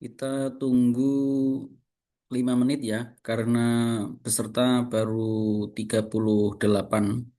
Kita tunggu 5 menit ya, karena peserta baru 38.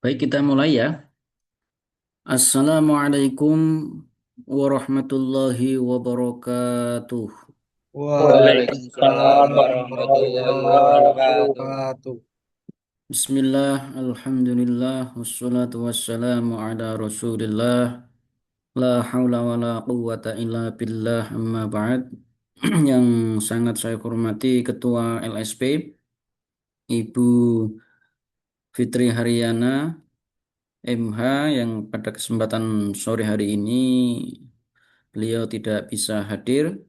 Baik, kita mulai ya. Assalamualaikum warahmatullahi wabarakatuh. Waalaikumsalam Waalaikumsalam warahmatullahi warahmatullahi wabarakatuh. wabarakatuh. Bismillah, Alhamdulillah, wassalatu wassalamu ala Rasulillah, la haula wa la quwwata illa billah, amma ba'd. Yang sangat saya hormati Ketua LSP, Ibu Fitri Haryana, MH, yang pada kesempatan sore hari ini beliau tidak bisa hadir.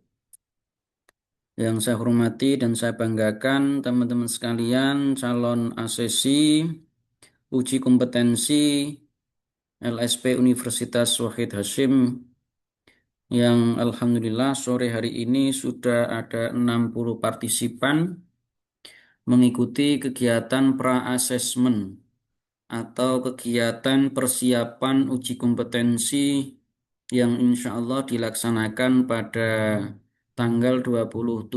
Yang saya hormati dan saya banggakan teman-teman sekalian, calon asesi uji kompetensi LSP Universitas Wahid Hasyim yang alhamdulillah sore hari ini sudah ada 60 partisipan mengikuti kegiatan pra-assessment atau kegiatan persiapan uji kompetensi yang insya Allah dilaksanakan pada tanggal 27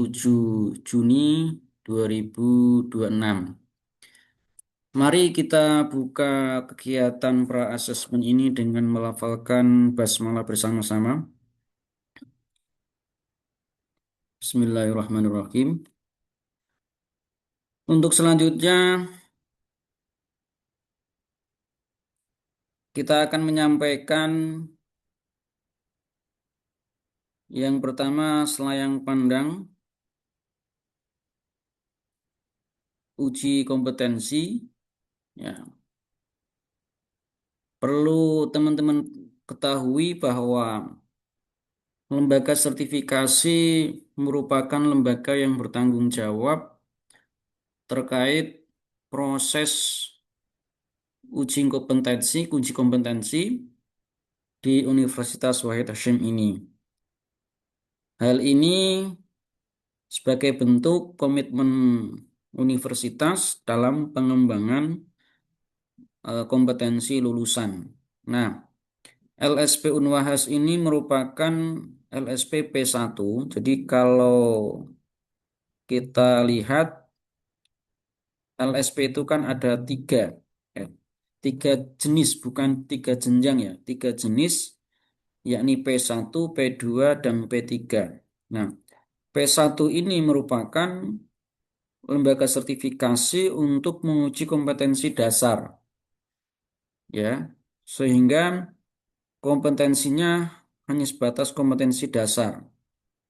Juni 2026. Mari kita buka kegiatan pra-assessment ini dengan melafalkan basmalah bersama-sama. Bismillahirrahmanirrahim. Untuk selanjutnya, kita akan menyampaikan yang pertama selayang pandang uji kompetensi. Ya, perlu teman-teman ketahui bahwa lembaga sertifikasi merupakan lembaga yang bertanggung jawab terkait proses uji kompetensi di Universitas Wahid Hasyim ini. Hal ini sebagai bentuk komitmen universitas dalam pengembangan kompetensi lulusan. Nah, LSP Unwahas ini merupakan LSP P1. Jadi kalau kita lihat LSP itu kan ada ya, tiga jenis, bukan tiga jenjang ya, tiga jenis, yakni P1, P2, dan P3. Nah, P1 ini merupakan lembaga sertifikasi untuk menguji kompetensi dasar, ya, sehingga kompetensinya hanya sebatas kompetensi dasar.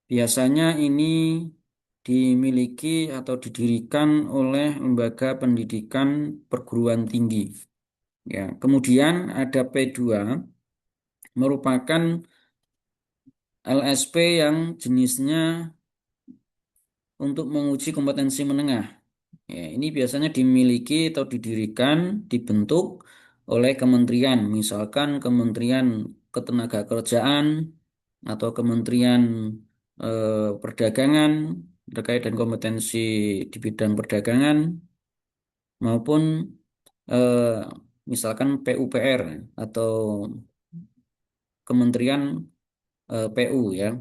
Biasanya ini dimiliki atau didirikan oleh lembaga pendidikan perguruan tinggi. Ya, kemudian ada P2 merupakan LSP yang jenisnya untuk menguji kompetensi menengah. Ya, ini biasanya dimiliki atau didirikan, dibentuk oleh kementerian, misalkan Kementerian Ketenagakerjaan atau Kementerian Perdagangan terkait dengan kompetensi di bidang perdagangan maupun eh, misalkan PUPR atau Kementerian PU ya.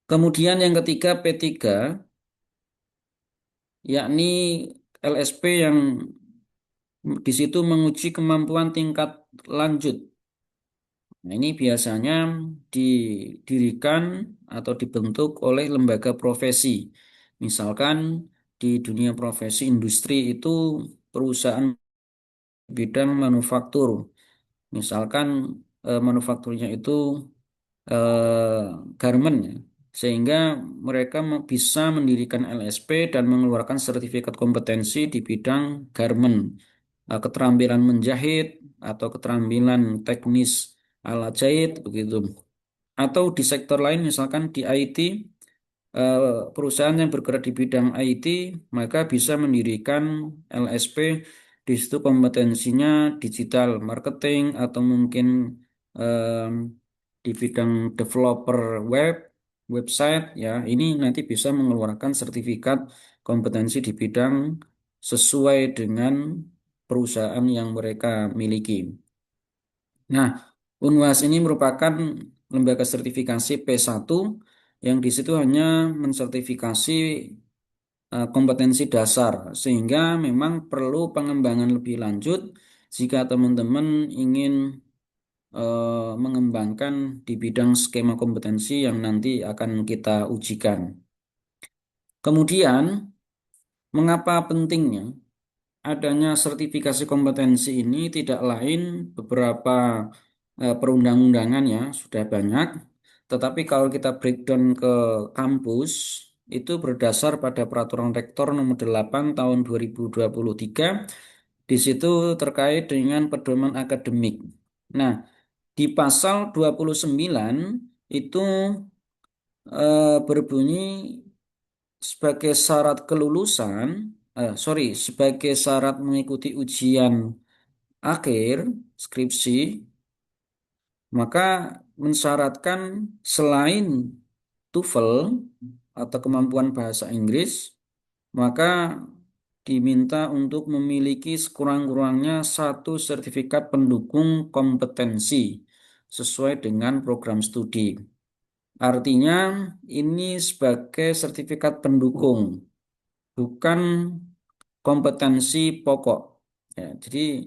Kemudian yang ketiga P3 yakni LSP yang di situ menguji kemampuan tingkat lanjut. Nah, ini biasanya didirikan atau dibentuk oleh lembaga profesi. Misalkan di dunia profesi industri itu perusahaan bidang manufaktur. Misalkan manufakturnya itu eh, garment ya. Sehingga mereka bisa mendirikan LSP dan mengeluarkan sertifikat kompetensi di bidang garment, keterampilan menjahit atau keterampilan teknis alat jahit begitu. Atau di sektor lain misalkan di IT, eh, perusahaan yang bergerak di bidang IT maka bisa mendirikan LSP. Di situ kompetensinya digital marketing atau mungkin em, di bidang developer website ya. Ini nanti bisa mengeluarkan sertifikat kompetensi di bidang sesuai dengan perusahaan yang mereka miliki. Nah, Unwas ini merupakan lembaga sertifikasi P1 yang di situ hanya mensertifikasi kompetensi dasar, sehingga memang perlu pengembangan lebih lanjut jika teman-teman ingin mengembangkan di bidang skema kompetensi yang nanti akan kita ujikan. Kemudian, mengapa pentingnya? adanya sertifikasi kompetensi ini tidak lain beberapa perundang-undangan ya sudah banyak, tetapi kalau kita breakdown ke kampus itu berdasar pada Peraturan Rektor Nomor 8 Tahun 2023. Di situ terkait dengan pedoman akademik. Nah, di pasal 29 itu berbunyi sebagai syarat kelulusan, sebagai syarat mengikuti ujian akhir skripsi, maka mensyaratkan selain TOEFL atau kemampuan bahasa Inggris, maka diminta untuk memiliki sekurang-kurangnya satu sertifikat pendukung kompetensi sesuai dengan program studi. Artinya ini sebagai sertifikat pendukung, bukan kompetensi pokok. Ya, jadi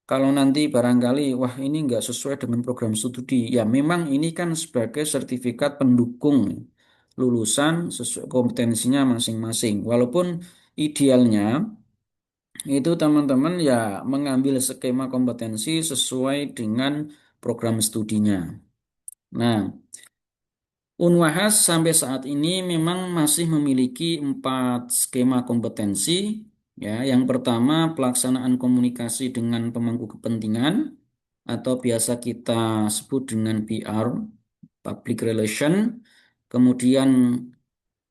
kalau nanti barangkali, wah ini nggak sesuai dengan program studi, ya memang ini kan sebagai sertifikat pendukung lulusan sesuai kompetensinya masing-masing. Walaupun idealnya itu teman-teman ya mengambil skema kompetensi sesuai dengan program studinya. Nah, Unwahas sampai saat ini memang masih memiliki 4 skema kompetensi. Ya, yang pertama pelaksanaan komunikasi dengan pemangku kepentingan atau biasa kita sebut dengan PR, Public Relation. Kemudian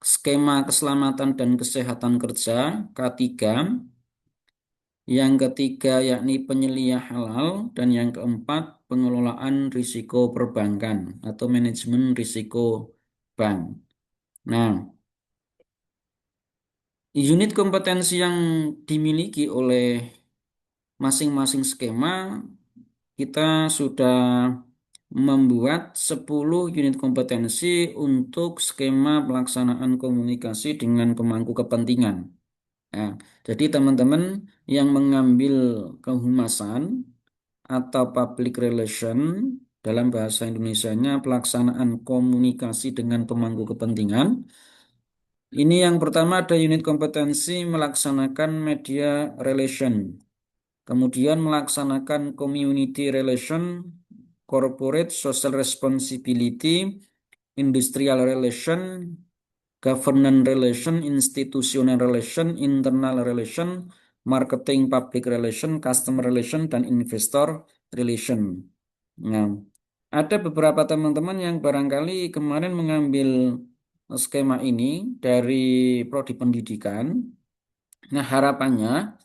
skema keselamatan dan kesehatan kerja K3. Yang ketiga yakni penyelia halal dan yang keempat pengelolaan risiko perbankan atau manajemen risiko bank. Nah, unit kompetensi yang dimiliki oleh masing-masing skema kita sudah membuat 10 unit kompetensi untuk skema pelaksanaan komunikasi dengan pemangku kepentingan. Nah, jadi teman-teman yang mengambil kehumasan atau public relation dalam bahasa Indonesianya pelaksanaan komunikasi dengan pemangku kepentingan. Ini yang pertama ada unit kompetensi melaksanakan media relation, kemudian melaksanakan community relation, corporate social responsibility, industrial relation, governance relation, institutional relation, internal relation, marketing public relation, customer relation, dan investor relation. Nah, ada beberapa teman-teman yang barangkali kemarin mengambil skema ini dari prodi pendidikan. Nah, harapannya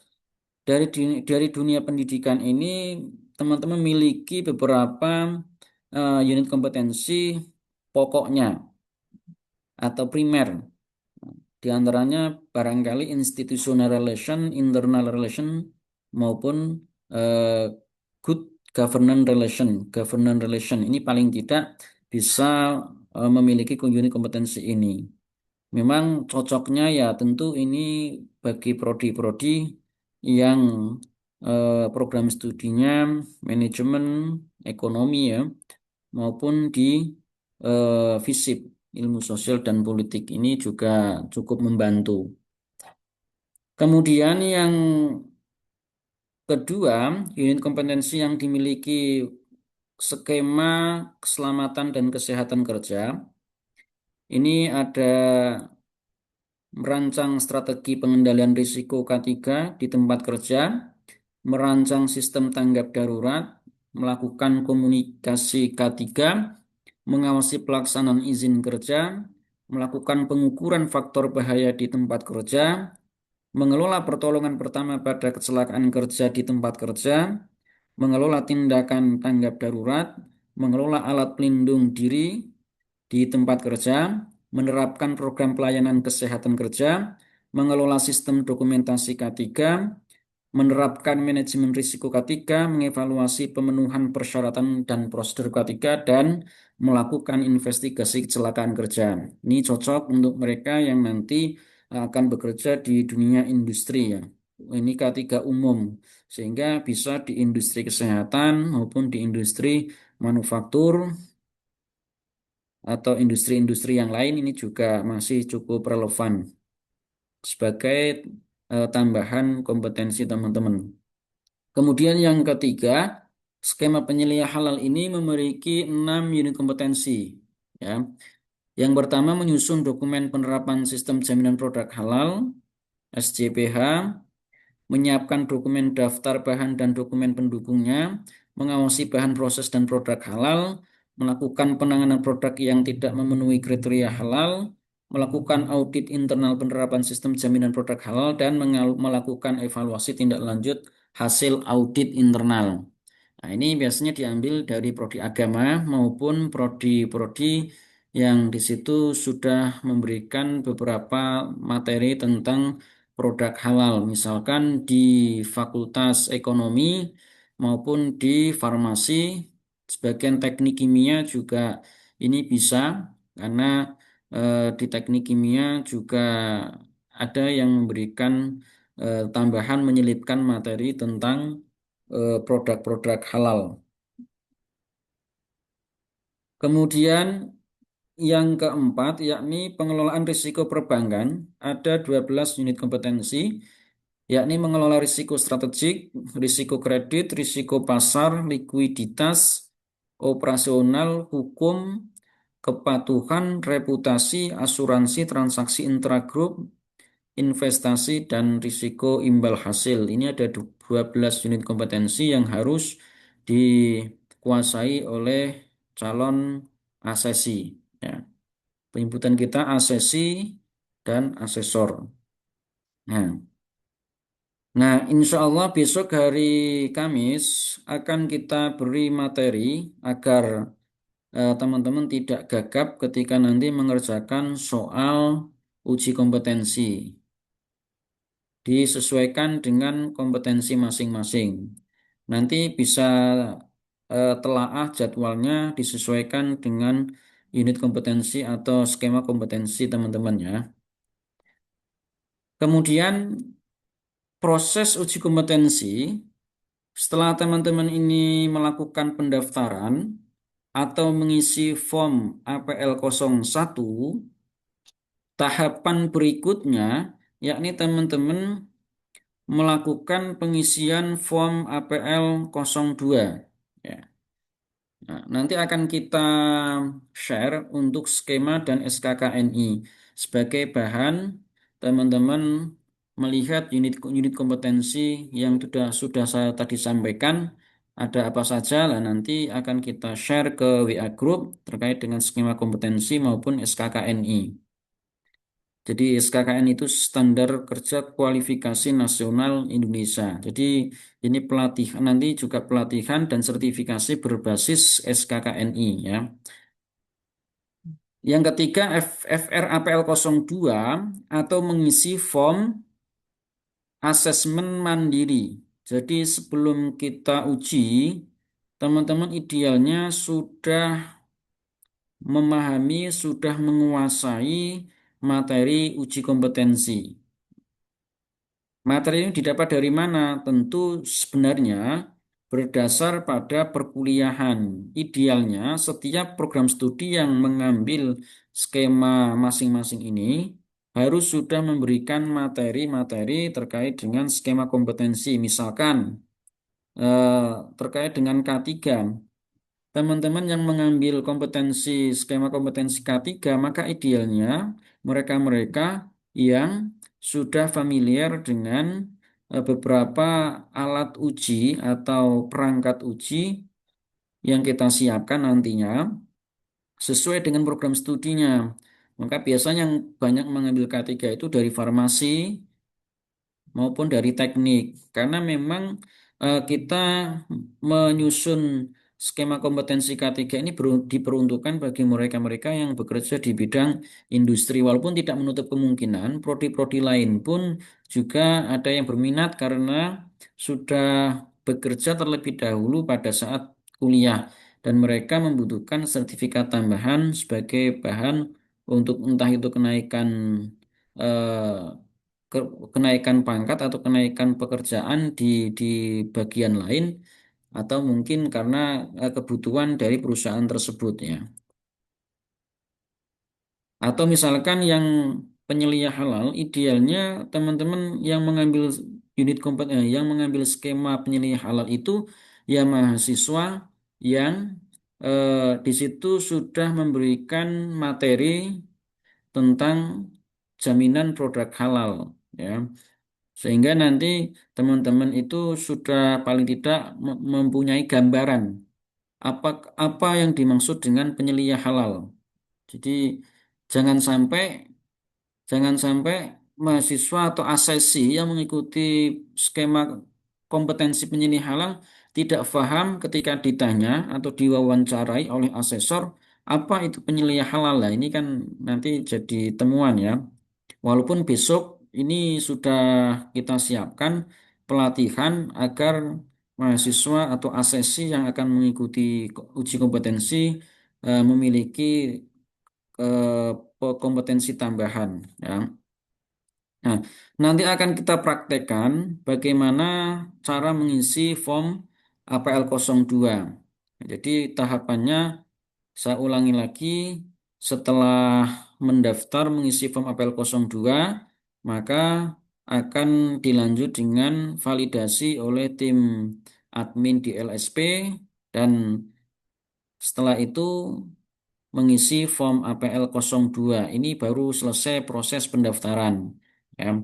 dari dunia pendidikan ini teman-teman memiliki beberapa unit kompetensi pokoknya atau primer. Di antaranya barangkali institutional relation, internal relation, maupun eh, good governance relation. Governance relation ini paling tidak bisa memiliki unit kompetensi ini. Memang cocoknya ya tentu ini bagi prodi-prodi yang program studinya manajemen ekonomi ya, maupun di FISIP, ilmu sosial dan politik ini juga cukup membantu. Kemudian yang kedua, unit kompetensi yang dimiliki skema keselamatan dan kesehatan kerja. Ini ada merancang strategi pengendalian risiko K3 di tempat kerja, merancang sistem tanggap darurat, melakukan komunikasi K3, mengawasi pelaksanaan izin kerja, melakukan pengukuran faktor bahaya di tempat kerja, mengelola pertolongan pertama pada kecelakaan kerja di tempat kerja, mengelola tindakan tanggap darurat, mengelola alat pelindung diri di tempat kerja, menerapkan program pelayanan kesehatan kerja, mengelola sistem dokumentasi K3, menerapkan manajemen risiko K3, mengevaluasi pemenuhan persyaratan dan prosedur K3, dan melakukan investigasi kecelakaan kerja. Ini cocok untuk mereka yang nanti akan bekerja di dunia industri ya. Ini K3 umum, sehingga bisa di industri kesehatan maupun di industri manufaktur atau industri-industri yang lain ini juga masih cukup relevan sebagai tambahan kompetensi teman-teman. Kemudian yang ketiga, skema penilaian halal ini memiliki 6 unit kompetensi. Ya. Yang pertama menyusun dokumen penerapan sistem jaminan produk halal, SJPH, menyiapkan dokumen daftar bahan dan dokumen pendukungnya, mengawasi bahan proses dan produk halal, melakukan penanganan produk yang tidak memenuhi kriteria halal, melakukan audit internal penerapan sistem jaminan produk halal, dan melakukan evaluasi tindak lanjut hasil audit internal. Nah, ini biasanya diambil dari prodi agama maupun prodi-prodi yang di situ sudah memberikan beberapa materi tentang produk halal, misalkan di Fakultas Ekonomi maupun di farmasi, sebagian teknik kimia juga ini bisa karena di teknik kimia juga ada yang memberikan tambahan menyelipkan materi tentang produk-produk halal. Kemudian yang keempat yakni pengelolaan risiko perbankan, ada 12 unit kompetensi, yakni mengelola risiko strategik, risiko kredit, risiko pasar, likuiditas, operasional, hukum, kepatuhan, reputasi, asuransi, transaksi intragrup, investasi, dan risiko imbal hasil. Ini ada 12 unit kompetensi yang harus dikuasai oleh calon asesi. Ya. Penyebutan kita asesi dan asesor. Nah, insya Allah besok hari Kamis akan kita beri materi agar teman-teman tidak gagap ketika nanti mengerjakan soal uji kompetensi. Disesuaikan dengan kompetensi masing-masing. Nanti bisa telaah jadwalnya disesuaikan dengan unit kompetensi atau skema kompetensi teman-teman ya. Kemudian proses uji kompetensi setelah teman-teman ini melakukan pendaftaran atau mengisi form APL 01, tahapan berikutnya yakni teman-teman melakukan pengisian form APL 02. Ya. Nah, nanti akan kita share untuk skema dan SKKNI sebagai bahan teman-teman melihat unit-unit kompetensi yang sudah saya tadi sampaikan ada apa saja lah, nanti akan kita share ke WA Group terkait dengan skema kompetensi maupun SKKNI. Jadi SKKN itu Standar Kerja Kualifikasi Nasional Indonesia. Jadi ini pelatihan, nanti juga pelatihan dan sertifikasi berbasis SKKNI ya. Yang ketiga FRAPL 02 atau mengisi form asesmen mandiri. Jadi sebelum kita uji, teman-teman idealnya sudah memahami, sudah menguasai materi uji kompetensi. Materi ini didapat dari mana? Tentu sebenarnya berdasar pada perkuliahan. Idealnya setiap program studi yang mengambil skema masing-masing ini harus sudah memberikan materi-materi terkait dengan skema kompetensi. Misalkan eh, terkait dengan K3. Teman-teman yang mengambil kompetensi skema kompetensi K3, maka idealnya mereka-mereka yang sudah familiar dengan beberapa alat uji atau perangkat uji yang kita siapkan nantinya sesuai dengan program studinya. Maka biasanya yang banyak mengambil K3 itu dari farmasi maupun dari teknik. Karena memang kita menyusun skema kompetensi K3 ini diperuntukkan bagi mereka-mereka yang bekerja di bidang industri. Walaupun tidak menutup kemungkinan, prodi-prodi lain pun juga ada yang berminat karena sudah bekerja terlebih dahulu pada saat kuliah. Dan mereka membutuhkan sertifikat tambahan sebagai bahan untuk entah itu kenaikan kenaikan pangkat atau kenaikan pekerjaan di bagian lain atau mungkin karena kebutuhan dari perusahaan tersebut ya. Atau misalkan yang penyelia halal, idealnya teman-teman yang mengambil yang mengambil skema penyelia halal itu ya mahasiswa yang di situ sudah memberikan materi tentang jaminan produk halal, ya. Sehingga nanti teman-teman itu sudah paling tidak mempunyai gambaran apa apa yang dimaksud dengan penyelia halal. Jadi jangan sampai jangan sampai mahasiswa atau asesi yang mengikuti skema kompetensi penyelia halal tidak paham ketika ditanya atau diwawancarai oleh asesor apa itu penyelia halal. Lah, ini kan nanti jadi temuan, ya. Walaupun besok ini sudah kita siapkan pelatihan agar mahasiswa atau asesi yang akan mengikuti uji kompetensi memiliki kompetensi tambahan, ya. Nah, nanti akan kita praktekkan bagaimana cara mengisi form APL 02. Jadi tahapannya saya ulangi lagi, setelah mendaftar mengisi form APL 02, maka akan dilanjut dengan validasi oleh tim admin di LSP, dan setelah itu mengisi form APL 02. Ini baru selesai proses pendaftaran, ya,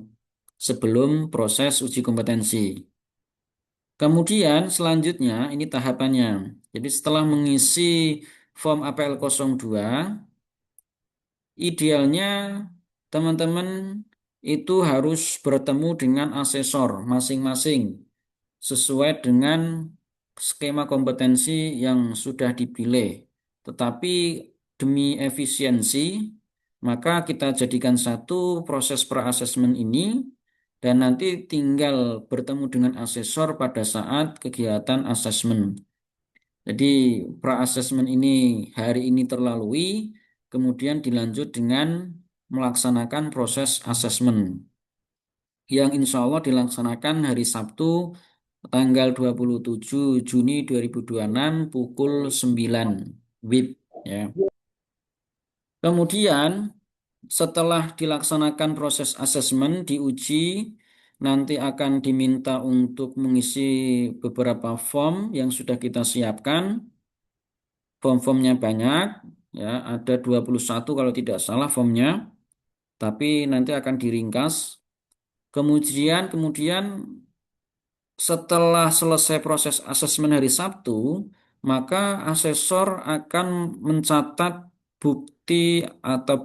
sebelum proses uji kompetensi. Kemudian selanjutnya ini tahapannya. Jadi setelah mengisi form APL 02, idealnya teman-teman itu harus bertemu dengan asesor masing-masing sesuai dengan skema kompetensi yang sudah dipilih. Tetapi demi efisiensi, maka kita jadikan satu proses per-asesmen ini dan nanti tinggal bertemu dengan asesor pada saat kegiatan asesmen. Jadi pra-asesmen ini hari ini terlalui, kemudian dilanjut dengan melaksanakan proses asesmen yang insya Allah dilaksanakan hari Sabtu tanggal 27 Juni 2026 pukul 9 WIB, ya. Kemudian setelah dilaksanakan proses asesmen diuji, nanti akan diminta untuk mengisi beberapa form yang sudah kita siapkan. Form-formnya banyak, ya, ada 21 kalau tidak salah formnya, tapi nanti akan diringkas. Kemudian setelah selesai proses asesmen hari Sabtu, maka asesor akan mencatat bukti atau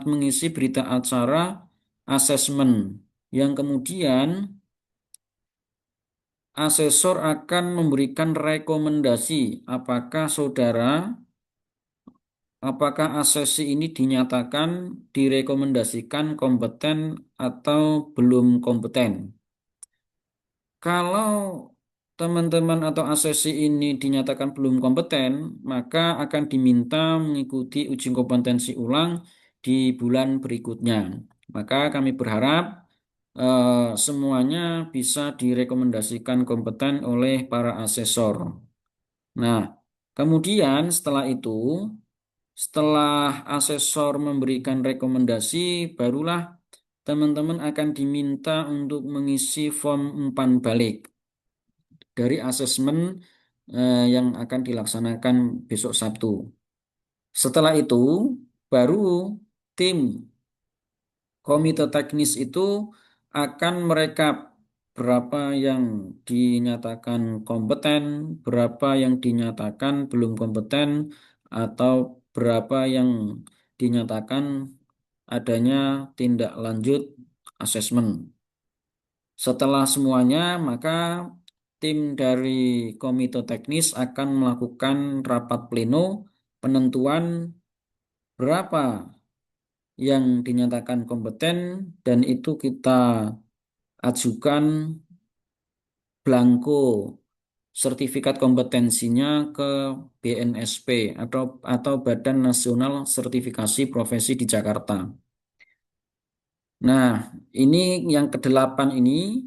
mengisi berita acara asesmen yang kemudian asesor akan memberikan rekomendasi apakah asesi ini dinyatakan direkomendasikan kompeten atau belum kompeten. Kalau teman-teman atau asesi ini dinyatakan belum kompeten, maka akan diminta mengikuti uji kompetensi ulang di bulan berikutnya. Maka kami berharap semuanya bisa direkomendasikan kompeten oleh para asesor. Nah, kemudian setelah asesor memberikan rekomendasi, barulah teman-teman akan diminta untuk mengisi form umpan balik dari asesmen yang akan dilaksanakan besok Sabtu. Setelah itu, baru tim komite teknis itu akan merekap berapa yang dinyatakan kompeten, berapa yang dinyatakan belum kompeten, atau berapa yang dinyatakan adanya tindak lanjut asesmen. Setelah semuanya, maka tim dari komite teknis akan melakukan rapat pleno penentuan berapa yang dinyatakan kompeten, dan itu kita ajukan blanko sertifikat kompetensinya ke BNSP atau Badan Nasional Sertifikasi Profesi di Jakarta. Nah, ini yang kedelapan ini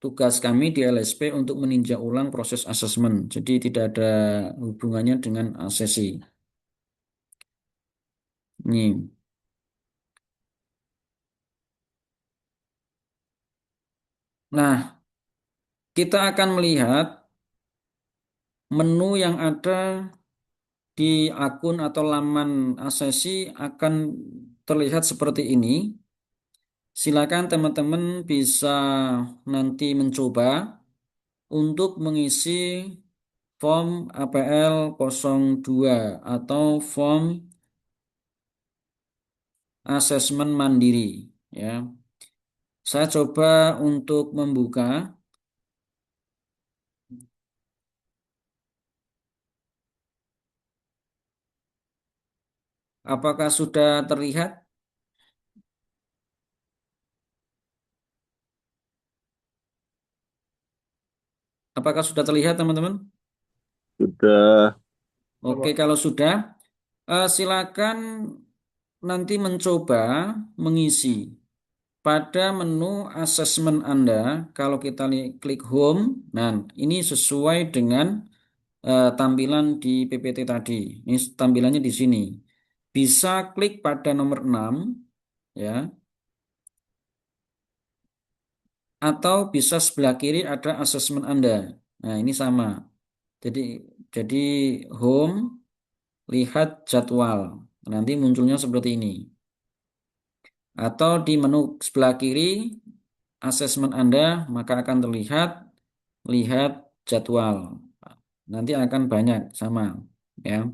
tugas kami di LSP untuk meninjau ulang proses asesmen. Jadi tidak ada hubungannya dengan asesi. Ini. Nah, kita akan melihat menu yang ada di akun atau laman Asesi akan terlihat seperti ini. Silakan teman-teman bisa nanti mencoba untuk mengisi form APL 02 atau form asesmen mandiri ya. Saya coba untuk membuka. Apakah sudah terlihat? Apakah sudah terlihat teman-teman? Sudah. Oke, kalau sudah, silakan nanti mencoba mengisi pada menu asesmen Anda. Kalau kita klik home, nah ini sesuai dengan tampilan di PPT tadi. Ini tampilannya di sini. Bisa klik pada nomor 6 ya, atau bisa sebelah kiri ada asesmen Anda. Nah, ini sama. Jadi jadi home, lihat jadwal. Nanti munculnya seperti ini. Atau di menu sebelah kiri asesmen Anda, maka akan terlihat lihat jadwal. Nanti akan banyak sama ya.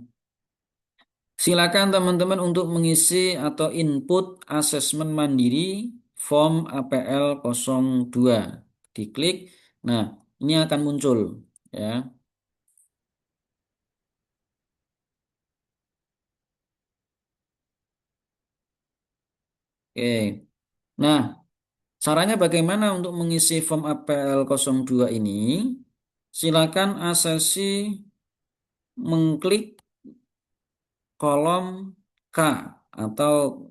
Silakan teman-teman untuk mengisi atau input asesmen mandiri form APL 02. Diklik. Nah, ini akan muncul ya. Oke. Nah, caranya bagaimana untuk mengisi form APL 02 ini? Silakan Asesi mengklik kolom K atau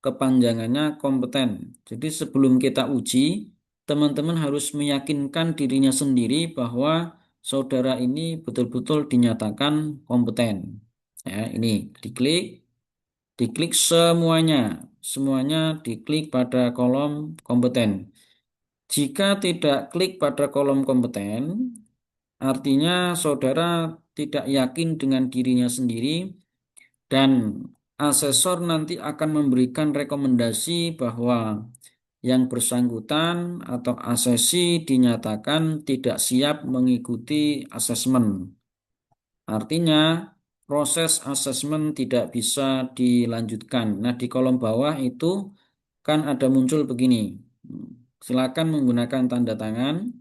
kepanjangannya kompeten. Jadi sebelum kita uji, teman-teman harus meyakinkan dirinya sendiri bahwa saudara ini betul-betul dinyatakan kompeten. Ya, ini diklik, diklik semuanya, semuanya diklik pada kolom kompeten. Jika tidak klik pada kolom kompeten, artinya saudara tidak yakin dengan dirinya sendiri dan asesor nanti akan memberikan rekomendasi bahwa yang bersangkutan atau asesi dinyatakan tidak siap mengikuti asesmen. Artinya proses asesmen tidak bisa dilanjutkan. Nah, di kolom bawah itu kan ada muncul begini. Silakan menggunakan tanda tangan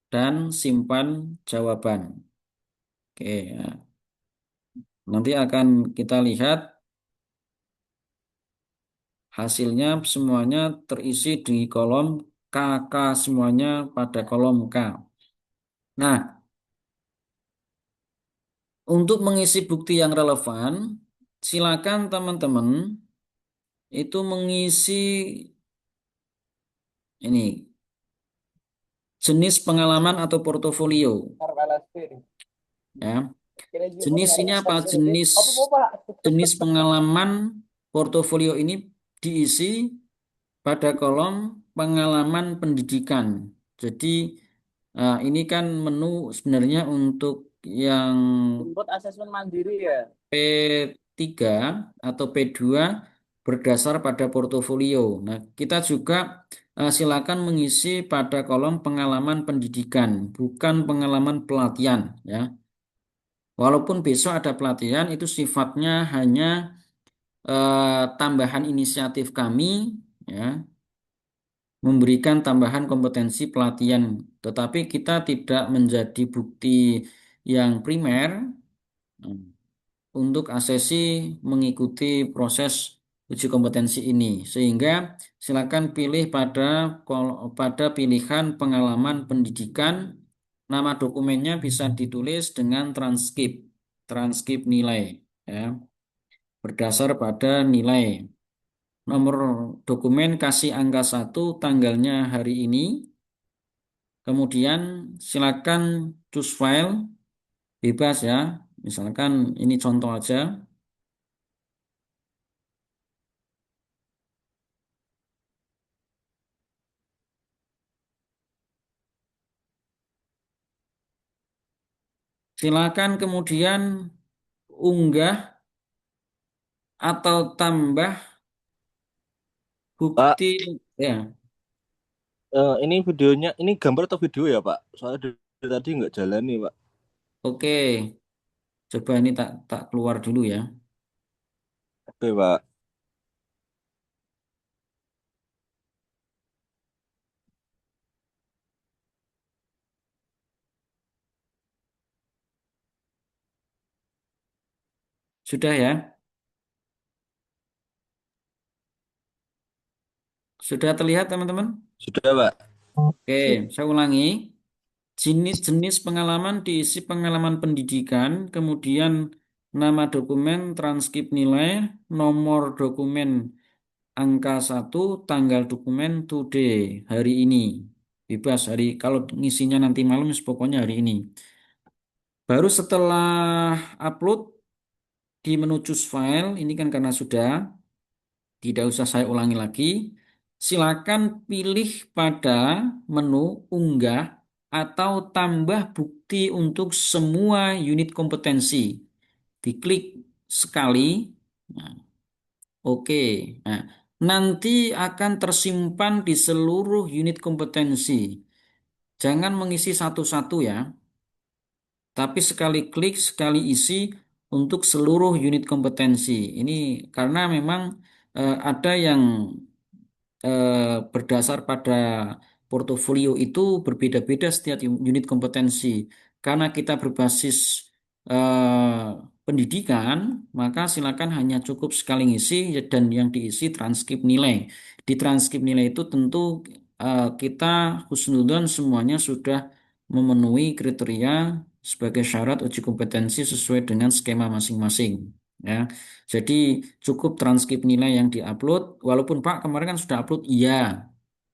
dan simpan jawaban. Oke, ya. Nanti akan kita lihat hasilnya semuanya terisi di kolom KK semuanya pada kolom K. Nah, untuk mengisi bukti yang relevan, silakan teman-teman itu mengisi ini jenis pengalaman atau portofolio. Ya, jenis ini apa? Jenis pengalaman portofolio ini diisi pada kolom pengalaman pendidikan. Jadi ini kan menu sebenarnya untuk yang Input asesmen mandiri ya. P3 atau P2 berdasar pada portofolio. Nah, kita juga silakan mengisi pada kolom pengalaman pendidikan, bukan pengalaman pelatihan ya. Walaupun besok ada pelatihan, itu sifatnya hanya tambahan inisiatif kami ya, memberikan tambahan kompetensi pelatihan, tetapi kita tidak menjadi bukti yang primer untuk asesi mengikuti proses uji kompetensi ini. Sehingga silakan pilih pada pilihan pengalaman pendidikan, nama dokumennya bisa ditulis dengan transkrip nilai ya, berdasar pada nilai. Nomor dokumen kasih angka 1, tanggalnya hari ini. Kemudian silakan choose file, bebas ya. Misalkan ini contoh aja. Silakan kemudian unggah atau tambah Pak, bukti ya. ini videonya, ini gambar atau video ya, Pak? Soalnya dari tadi nggak jalan nih, Pak. Oke, coba ini tak tak keluar dulu ya. Oke, Pak. Sudah ya? Sudah terlihat teman-teman? Sudah, Pak. Oke, saya ulangi. Jenis pengalaman diisi pengalaman pendidikan, kemudian nama dokumen, transkrip nilai, nomor dokumen angka satu, tanggal dokumen today, hari ini. Bebas hari kalau ngisinya nanti malam pokoknya hari ini. Baru setelah upload di menu choose file, ini kan karena sudah tidak usah saya ulangi lagi. Silakan pilih pada menu unggah atau tambah bukti untuk semua unit kompetensi. Diklik sekali. Nah, oke. Nah, nanti akan tersimpan di seluruh unit kompetensi. Jangan mengisi satu-satu ya, tapi sekali klik, sekali isi untuk seluruh unit kompetensi. Ini karena memang ada yang berdasar pada portofolio itu berbeda-beda setiap unit kompetensi. Karena kita berbasis pendidikan, maka silakan hanya cukup sekali ngisi dan yang diisi transkrip nilai. Di transkrip nilai itu tentu kita husnudon semuanya sudah memenuhi kriteria sebagai syarat uji kompetensi sesuai dengan skema masing-masing. Ya, jadi cukup transkrip nilai yang diupload. Walaupun Pak kemarin kan sudah upload, iya,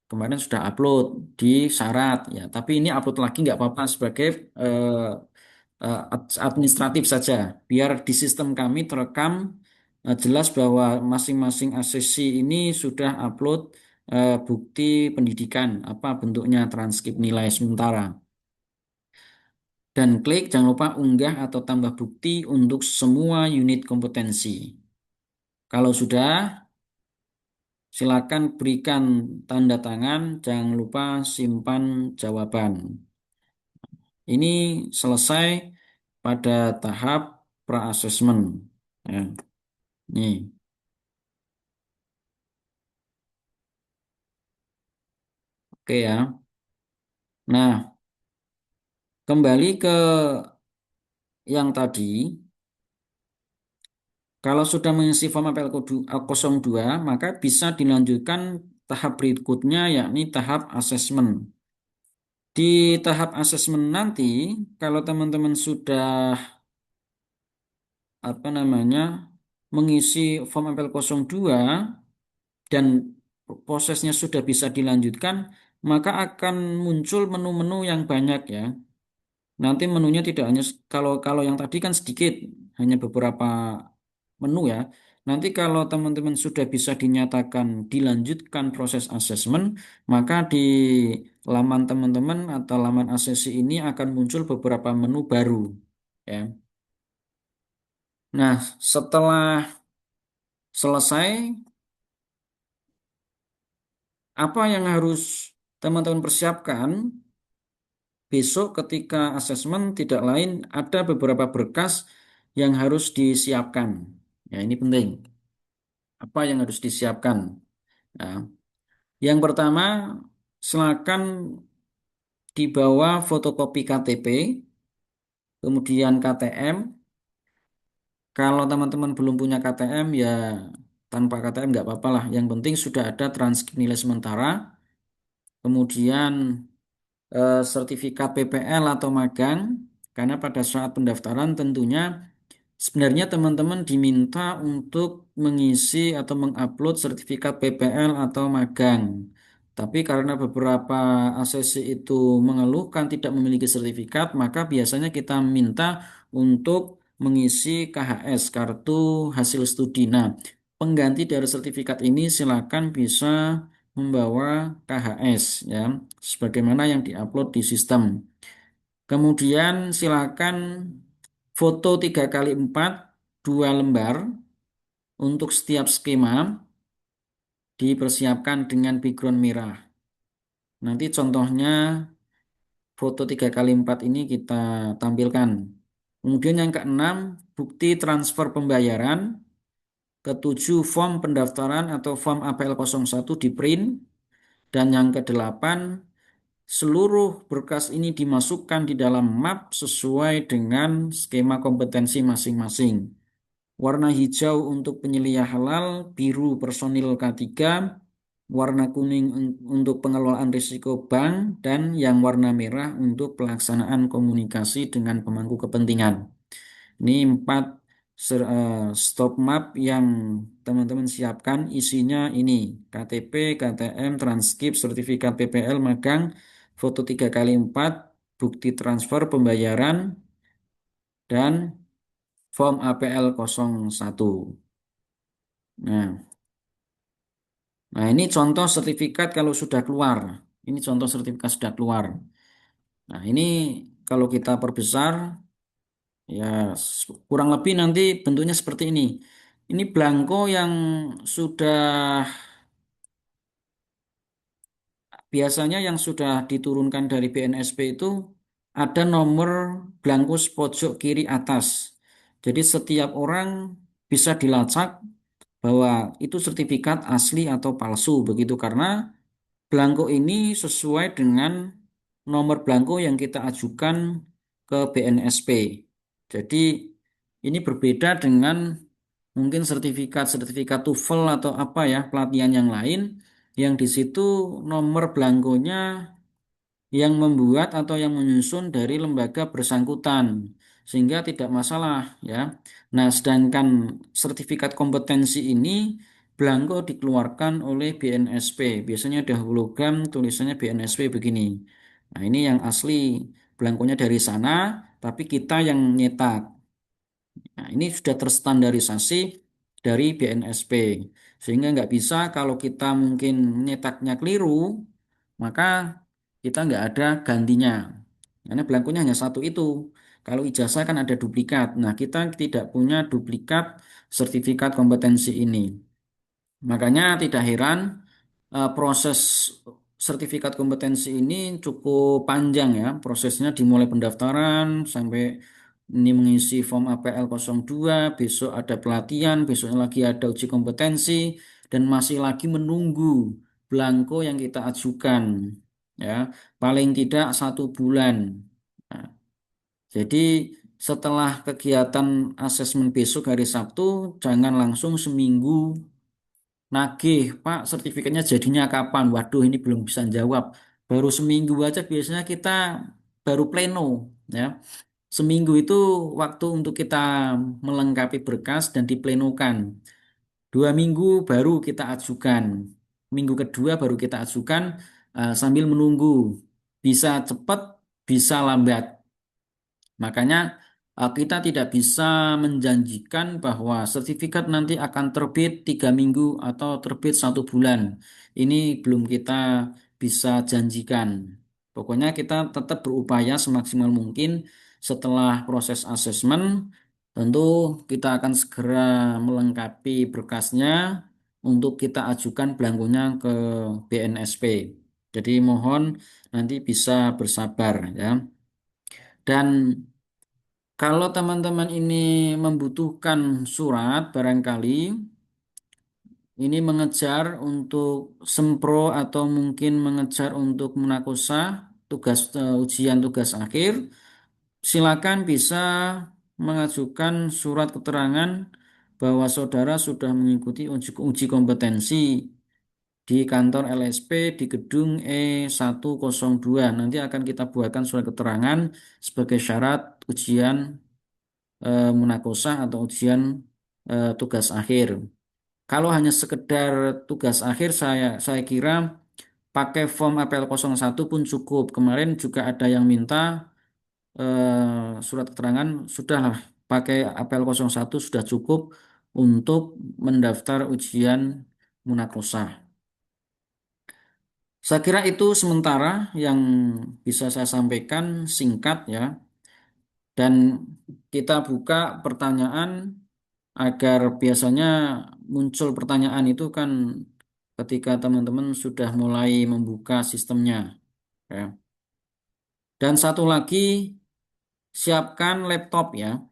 kemarin sudah upload di syarat ya. Tapi ini upload lagi nggak apa-apa sebagai administratif saja. Biar di sistem kami terekam jelas bahwa masing-masing asesi ini sudah upload bukti pendidikan, apa bentuknya transkrip nilai sementara. Dan klik jangan lupa unggah atau tambah bukti untuk semua unit kompetensi. Kalau sudah, silakan berikan tanda tangan, jangan lupa simpan jawaban. Ini selesai pada tahap pra-assessment. Ya, nih, oke ya. Nah, kembali ke yang tadi, kalau sudah mengisi form APL 02, maka bisa dilanjutkan tahap berikutnya, yakni tahap assessment. Di tahap assessment nanti, kalau teman-teman sudah apa namanya mengisi form MPL 02 dan prosesnya sudah bisa dilanjutkan, maka akan muncul menu-menu yang banyak ya. Nanti menunya tidak hanya kalau kalau yang tadi kan sedikit, hanya beberapa menu ya. Nanti kalau teman-teman sudah bisa dinyatakan dilanjutkan proses asesmen, maka di laman teman-teman atau laman asesi ini akan muncul beberapa menu baru ya. Nah, setelah selesai, apa yang harus teman-teman persiapkan besok ketika asesmen tidak lain ada beberapa berkas yang harus disiapkan. Ya, ini penting. Apa yang harus disiapkan? Nah, yang pertama, silakan dibawa fotokopi KTP, kemudian KTM. Kalau teman-teman belum punya KTM, ya tanpa KTM nggak apa-apa lah. Yang penting sudah ada transkrip nilai sementara, kemudian sertifikat PPL atau magang, karena pada saat pendaftaran tentunya sebenarnya teman-teman diminta untuk mengisi atau mengupload sertifikat PPL atau magang. Tapi karena beberapa asesi itu mengeluhkan tidak memiliki sertifikat, maka biasanya kita minta untuk mengisi KHS, kartu hasil studi. Nah, pengganti dari sertifikat ini silakan bisa membawa KHS ya, sebagaimana yang diupload di sistem. Kemudian silakan foto 3x4 dua lembar untuk setiap skema dipersiapkan dengan background merah. Nanti contohnya foto 3x4 ini kita tampilkan. Kemudian yang keenam, bukti transfer pembayaran. Ketujuh, form pendaftaran atau form APL 01 di print. Dan yang kedelapan, seluruh berkas ini dimasukkan di dalam map sesuai dengan skema kompetensi masing-masing. Warna hijau untuk penyelia halal, biru personil K3, warna kuning untuk pengelolaan risiko bank, dan yang warna merah untuk pelaksanaan komunikasi dengan pemangku kepentingan. Ini empat stop map yang teman-teman siapkan. Isinya ini KTP, KTM, transkrip, sertifikat PPL, magang, foto 3x4, bukti transfer pembayaran, dan form APL 01. Nah, nah, ini contoh sertifikat kalau sudah keluar. Ini contoh sertifikat sudah keluar. Nah, ini kalau kita perbesar, ya kurang lebih nanti bentuknya seperti ini. Ini blanko yang sudah biasanya yang sudah diturunkan dari BNSP itu ada nomor blanko pojok kiri atas. Jadi setiap orang bisa dilacak bahwa itu sertifikat asli atau palsu begitu karena Blanko ini sesuai dengan nomor blanko yang kita ajukan ke BNSP. Jadi ini berbeda dengan mungkin sertifikat-sertifikat TOEFL atau apa ya pelatihan yang lain yang di situ nomor blankonya yang membuat atau yang menyusun dari lembaga bersangkutan sehingga tidak masalah ya. Nah, sedangkan sertifikat kompetensi ini blanko dikeluarkan oleh BNSP. Biasanya ada hologram tulisannya BNSP begini. Nah, ini yang asli blankonya dari sana, tapi kita yang nyetak. Nah, ini sudah terstandarisasi dari BNSP. Sehingga nggak bisa kalau kita mungkin menyetaknya keliru, maka kita nggak ada gantinya. Karena belangkonya hanya satu itu. Kalau ijazah kan ada duplikat. Nah, kita tidak punya duplikat sertifikat kompetensi ini. Makanya tidak heran proses sertifikat kompetensi ini cukup panjang ya. Prosesnya dimulai pendaftaran sampai ini mengisi form APL 02, besok ada pelatihan, besoknya lagi ada uji kompetensi, dan masih lagi menunggu blanko yang kita ajukan. Ya, paling tidak 1 bulan. Nah, jadi setelah kegiatan asesmen besok hari Sabtu, jangan langsung seminggu nagih, Pak, sertifikatnya jadinya kapan? Waduh, ini belum bisa jawab. Baru seminggu aja biasanya kita baru pleno, ya. Seminggu itu waktu untuk kita melengkapi berkas dan diplenokan. 2 minggu baru kita ajukan. Minggu kedua baru kita ajukan sambil menunggu. Bisa cepat, bisa lambat. Makanya kita tidak bisa menjanjikan bahwa sertifikat nanti akan terbit 3 minggu atau terbit 1 bulan. Ini belum kita bisa janjikan. Pokoknya kita tetap berupaya semaksimal mungkin setelah proses asesmen, tentu kita akan segera melengkapi berkasnya untuk kita ajukan belangkonya ke BNSP. Jadi mohon nanti bisa bersabar ya. Dan kalau teman-teman ini membutuhkan surat, barangkali ini mengejar untuk sempro atau mungkin mengejar untuk munakosa, ujian tugas akhir, silakan bisa mengajukan surat keterangan bahwa saudara sudah mengikuti uji kompetensi di kantor LSP di gedung E102. Nanti akan kita buatkan surat keterangan sebagai syarat ujian munakosah atau ujian tugas akhir. Kalau hanya sekedar tugas akhir, saya kira pakai form APL 01 pun cukup. Kemarin juga ada yang minta surat keterangan, sudahlah pakai APL 01 sudah cukup untuk mendaftar ujian munakosah. Saya kira itu sementara yang bisa saya sampaikan singkat ya. Dan kita buka pertanyaan agar biasanya muncul pertanyaan itu kan ketika teman-teman sudah mulai membuka sistemnya. Ya. Dan satu lagi, siapkan laptop ya.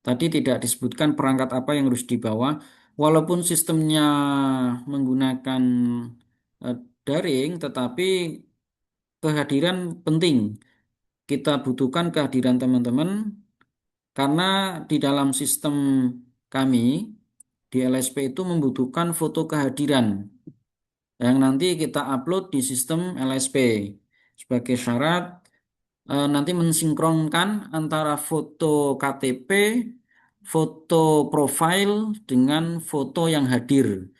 Tadi tidak disebutkan perangkat apa yang harus dibawa. Walaupun sistemnya menggunakan eh, daring, tetapi kehadiran penting. Kita butuhkan kehadiran teman-teman karena di dalam sistem kami di LSP itu membutuhkan foto kehadiran yang nanti kita upload di sistem LSP. Sebagai syarat nanti mensinkronkan antara foto KTP, foto profil dengan foto yang hadir.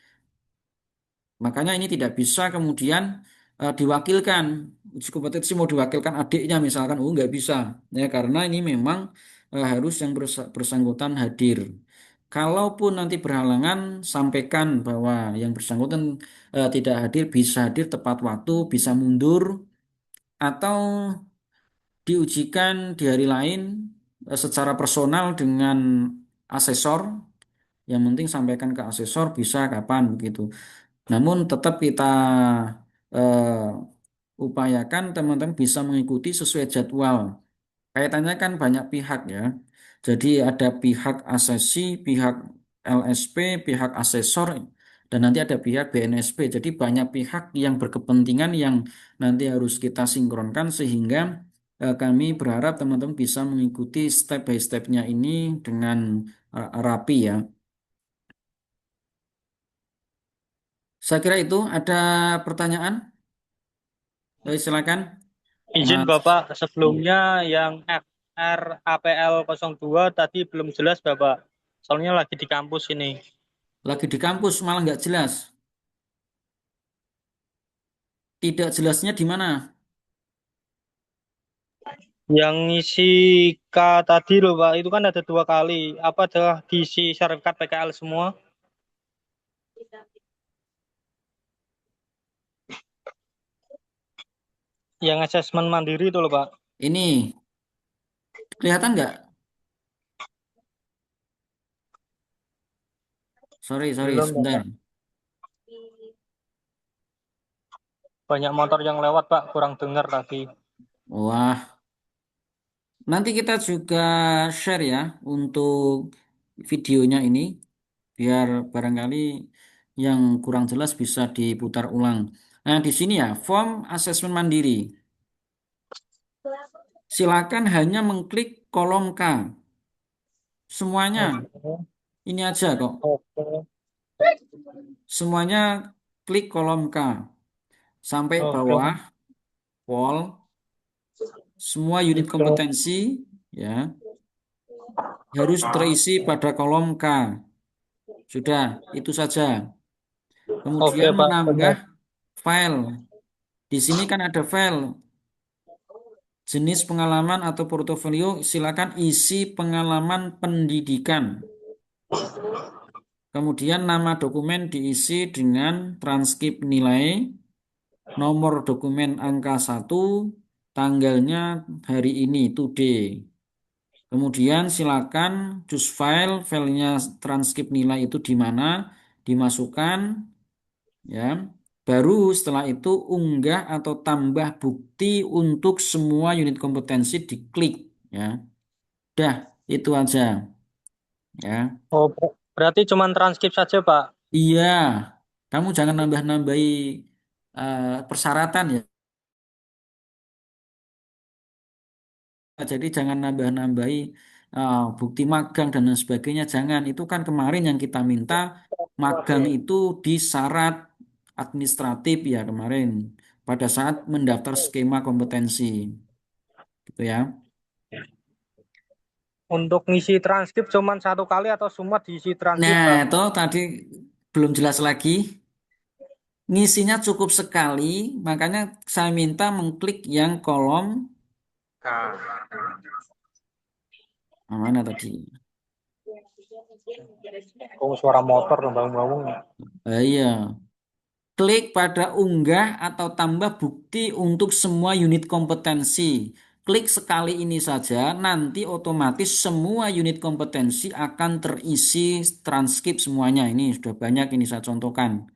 Makanya ini tidak bisa kemudian diwakilkan. Uji kompetensi mau diwakilkan adiknya misalkan, oh nggak bisa. Ya, karena ini memang harus yang bersangkutan hadir. Kalaupun nanti berhalangan, sampaikan bahwa yang bersangkutan tidak hadir, bisa hadir tepat waktu, bisa mundur, atau diujikan di hari lain secara personal dengan asesor. Yang penting sampaikan ke asesor bisa kapan begitu. Namun tetap kita upayakan teman-teman bisa mengikuti sesuai jadwal. Kaitannya kan banyak pihak ya. Jadi ada pihak asesi, pihak LSP, pihak asesor, dan nanti ada pihak BNSP. Jadi banyak pihak yang berkepentingan yang nanti harus kita sinkronkan sehingga kami berharap teman-teman bisa mengikuti step by stepnya ini dengan rapi ya. Saya kira itu ada pertanyaan. Silakan, Izin Mas. Bapak, Iya. sebelumnya yang FRAPL 02 tadi belum jelas Bapak. Soalnya lagi di kampus ini. Lagi di kampus malah nggak jelas. Tidak jelasnya di mana? Yang ngisi K tadi loh Pak, itu kan ada 2 kali. Apa adalah diisi sertifikat PKL semua? Yang asesmen mandiri itu loh Pak. Ini kelihatan nggak? Sorry, sorry, Belum sebentar. Bapak. Banyak motor yang lewat Pak, kurang dengar tadi. Wah, nanti kita juga share ya untuk videonya ini, biar barangkali yang kurang jelas bisa diputar ulang. Nah, di sini ya, form asesmen mandiri. Silakan hanya mengklik kolom K. Semuanya, Oke, ini aja kok. oke, Semuanya klik kolom K. Sampai oke, bawah, Pol, semua unit oke, kompetensi, ya, harus terisi pada kolom K. Sudah, itu saja. oke Kemudian Pak, menambah benar. file. Di sini kan ada file, jenis pengalaman atau portofolio, silakan isi pengalaman pendidikan. Kemudian nama dokumen diisi dengan transkrip nilai, nomor dokumen angka 1, tanggalnya hari ini, today. Kemudian silakan choose file, filenya transkrip nilai itu di mana, dimasukkan, ya. Baru setelah itu unggah atau tambah bukti untuk semua unit kompetensi diklik, ya. Dah, itu aja, ya. Oh, berarti cuma transkrip saja Pak. Iya, kamu jangan nambah-nambahi persyaratan ya. Jadi jangan nambah-nambahi bukti magang dan lain sebagainya. Jangan. Itu kan kemarin yang kita minta magang itu di syarat administratif ya kemarin pada saat mendaftar skema kompetensi, gitu ya. Untuk ngisi transkrip cuma 1 kali atau semua diisi transkrip, Nah, Pak? itu tadi belum jelas lagi. Ngisinya cukup sekali, makanya saya minta mengklik yang kolom mana tadi? Oh, suara motor dong, bangun-bangun. Iya. Klik pada unggah atau tambah bukti untuk semua unit kompetensi. Klik sekali ini saja, nanti otomatis semua unit kompetensi akan terisi transkrip semuanya. Ini sudah banyak ini saya contohkan.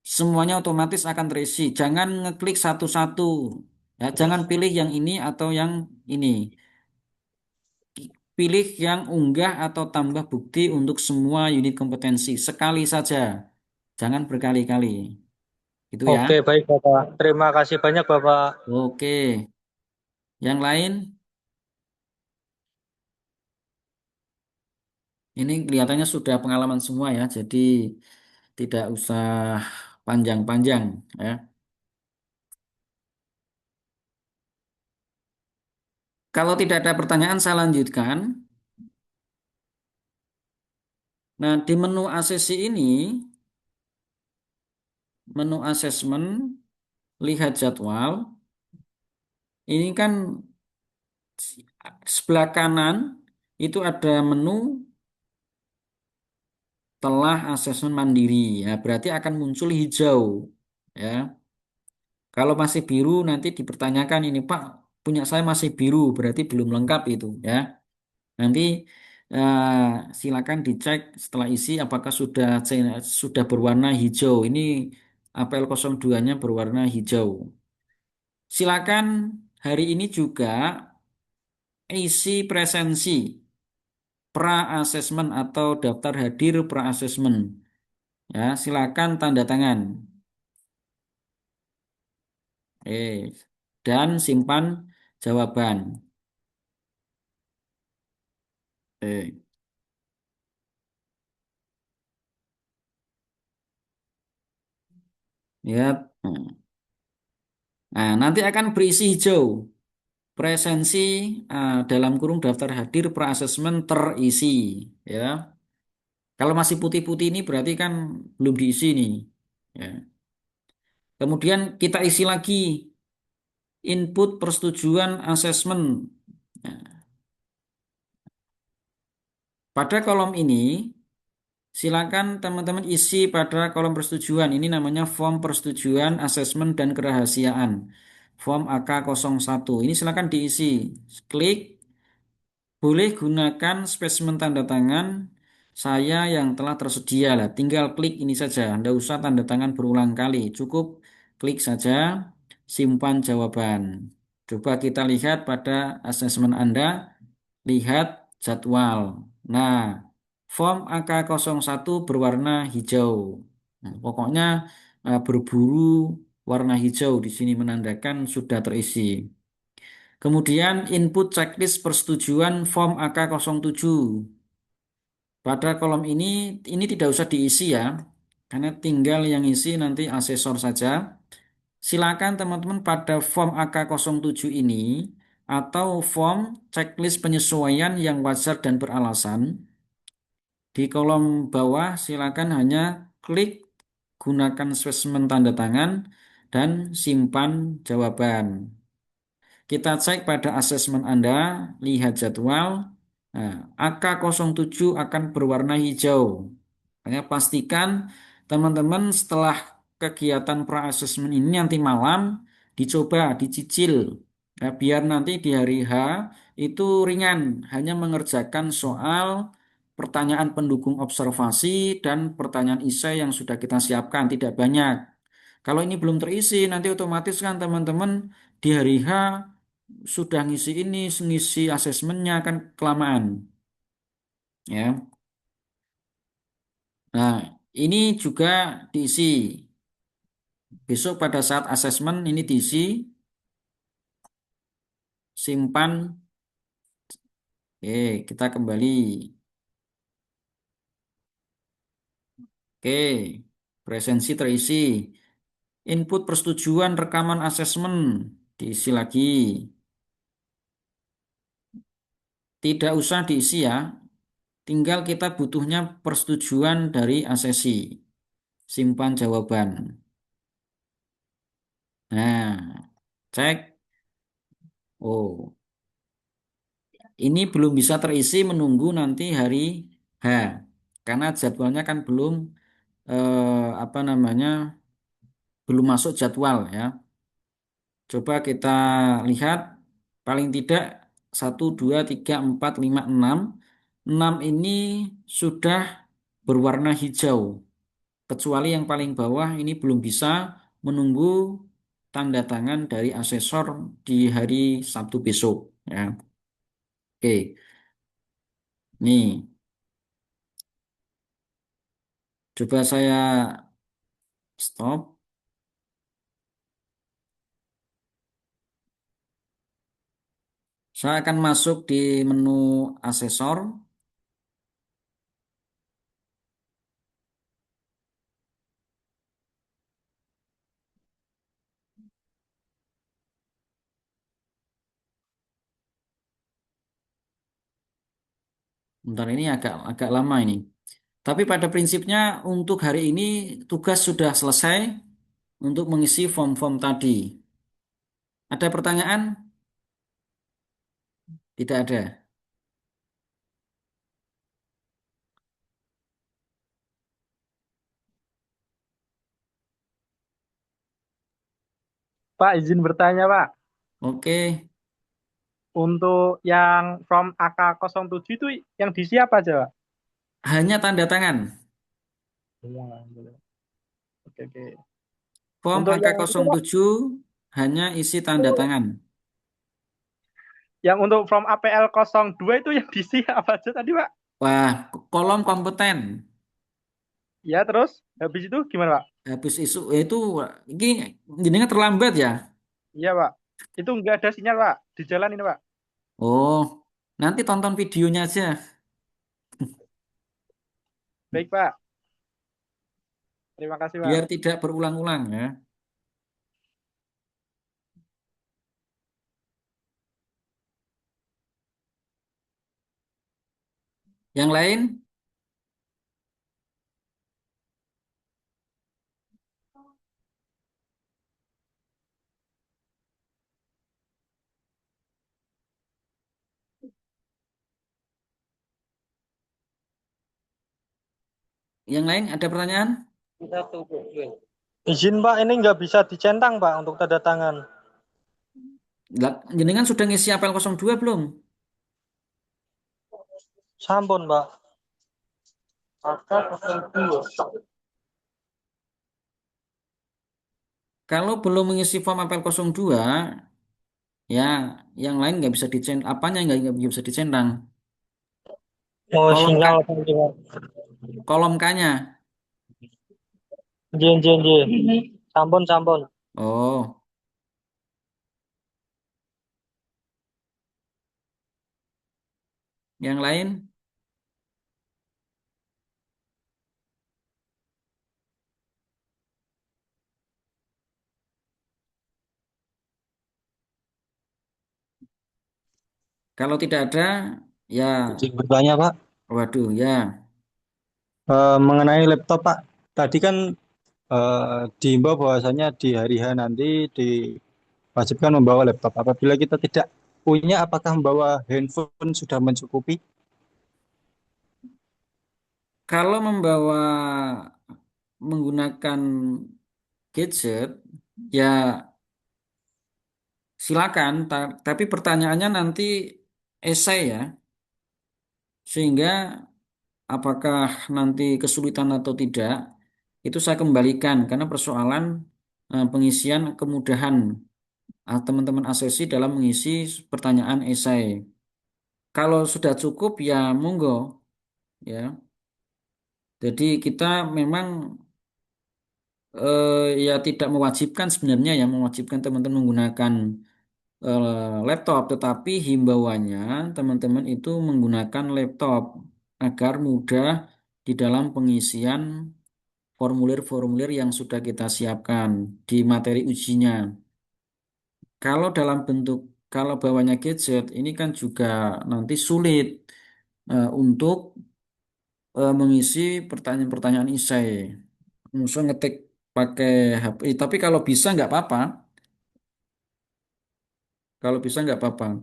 Semuanya otomatis akan terisi. Jangan ngeklik satu-satu. Ya, jangan pilih yang ini atau yang ini. Pilih yang unggah atau tambah bukti untuk semua unit kompetensi. Sekali saja. Jangan berkali-kali. Itu ya. Oke, baik Bapak. Terima kasih banyak Bapak. Oke. Yang lain, ini kelihatannya sudah pengalaman semua ya. Jadi tidak usah panjang-panjang ya. Kalau tidak ada pertanyaan, saya lanjutkan. Nah, di menu ACC ini, menu asesmen, lihat jadwal, ini kan sebelah kanan itu ada menu telah asesmen mandiri. Ya, berarti akan muncul hijau. Ya, kalau masih biru nanti dipertanyakan ini Pak, punya saya masih biru, berarti belum lengkap itu. Ya, nanti eh, silakan dicek setelah isi apakah sudah berwarna hijau. Ini apel 02-nya berwarna hijau. Silakan hari ini juga isi presensi pra-asesmen atau daftar hadir pra-asesmen. Ya, silakan tanda tangan. Dan simpan jawaban. Eh, Lihat. Nah, nanti akan berisi hijau. Presensi dalam kurung daftar hadir pra-asesmen terisi. Ya. Kalau masih putih-putih ini berarti kan belum diisi nih. Ya. Kemudian kita isi lagi input persetujuan asesmen. Nah, pada kolom ini silakan teman-teman isi pada kolom persetujuan. Ini namanya form persetujuan asesmen dan kerahasiaan. Form AK01. Ini silakan diisi. Klik. Boleh gunakan spesimen tanda tangan saya yang telah tersedia lah. Tinggal klik ini saja. Anda usah tanda tangan berulang kali. Cukup klik saja, simpan jawaban. Coba kita lihat pada asesmen Anda, lihat jadwal. Nah, form AK01 berwarna hijau. Nah, pokoknya berburu warna hijau di sini menandakan sudah terisi. Kemudian input checklist persetujuan form AK07. Pada kolom ini tidak usah diisi ya, karena tinggal yang isi nanti asesor saja. Silakan teman-teman pada form AK07 ini atau form checklist penyesuaian yang wajar dan beralasan. Di kolom bawah silakan hanya klik gunakan spesimen tanda tangan dan simpan jawaban. Kita cek pada asesmen Anda, lihat jadwal. Nah, AK07 akan berwarna hijau. Makanya pastikan teman-teman setelah kegiatan pra-asesmen ini nanti malam dicoba, dicicil. Ya, biar nanti di hari H itu ringan, hanya mengerjakan soal pertanyaan pendukung observasi dan pertanyaan esai yang sudah kita siapkan, tidak banyak. Kalau ini belum terisi, nanti otomatis kan teman-teman di hari H sudah ngisi ini, ngisi asesmennya kan kelamaan. Ya. Nah, ini juga diisi. Besok pada saat asesmen ini diisi, simpan. Oke, kita kembali. Oke, presensi terisi. Input persetujuan rekaman asesmen diisi lagi. Tidak usah diisi ya. Tinggal kita butuhnya persetujuan dari asesi. Simpan jawaban. Nah, cek. Oh, ini belum bisa terisi menunggu nanti hari H. Karena jadwalnya kan belum apa namanya? belum masuk jadwal ya. Coba kita lihat paling tidak 1, 2, 3, 4, 5, 6. 6 ini sudah berwarna hijau. Kecuali yang paling bawah ini belum bisa menunggu tanda tangan dari asesor di hari Sabtu besok. Ya, oke. Nih, coba saya stop. Saya akan masuk di menu asesor. Bentar ini agak agak lama ini. Tapi pada prinsipnya untuk hari ini tugas sudah selesai untuk mengisi form-form tadi. Ada pertanyaan? Tidak ada. Pak, izin bertanya, Pak. Oke, Untuk yang from AK07 itu yang diisi apa aja, Pak? hanya tanda tangan. Semua. Oke, oke. Form Untuk yang itu, Pak, AK07 hanya isi tanda tangan. yang untuk from APL02 itu yang diisi apa aja tadi, Pak? Wah, kolom kompeten. Ya, terus habis itu gimana, Pak? Habis itu ini jadinya terlambat ya. Iya, Pak. Itu nggak ada sinyal, Pak. Di jalan ini, Pak. Oh, nanti tonton videonya aja. Baik, Pak. Terima kasih, Pak. Biar tidak berulang-ulang ya. Yang lain, yang lain ada pertanyaan? Izin, Pak, ini nggak bisa dicentang, Pak, untuk tanda tangan. Jenengan sudah ngisi apel 02 belum? Sampun, Pak. Kalau belum mengisi form apel 02, ya yang lain nggak bisa dicentang. Apanya nggak bisa dicentang? Oh, Kolom K, sinyal tadi, Pak. kolom K-nya. Jen, jen, jen. Sampun, sampun. Oh, yang lain? Kalau tidak ada, ya, Izin bertanya Pak, waduh, ya. mengenai laptop Pak. Tadi kan diimbau bahwasanya di hari H nanti diwajibkan membawa laptop. Apabila kita tidak punya, apakah membawa handphone sudah mencukupi? Kalau membawa menggunakan gadget, ya silakan. Tapi pertanyaannya nanti esai ya, sehingga apakah nanti kesulitan atau tidak, itu saya kembalikan karena persoalan pengisian kemudahan teman-teman asesi dalam mengisi pertanyaan esai. Kalau sudah cukup ya monggo ya. Jadi kita memang ya tidak mewajibkan sebenarnya ya mewajibkan teman-teman menggunakan laptop, tetapi himbauannya teman-teman itu menggunakan laptop agar mudah di dalam pengisian formulir-formulir yang sudah kita siapkan di materi ujinya. Kalau dalam bentuk kalau bawahnya gadget ini kan juga nanti sulit untuk mengisi pertanyaan-pertanyaan esai. Misal ngetik pakai HP, tapi kalau bisa nggak apa-apa. Kalau bisa nggak apa-apa.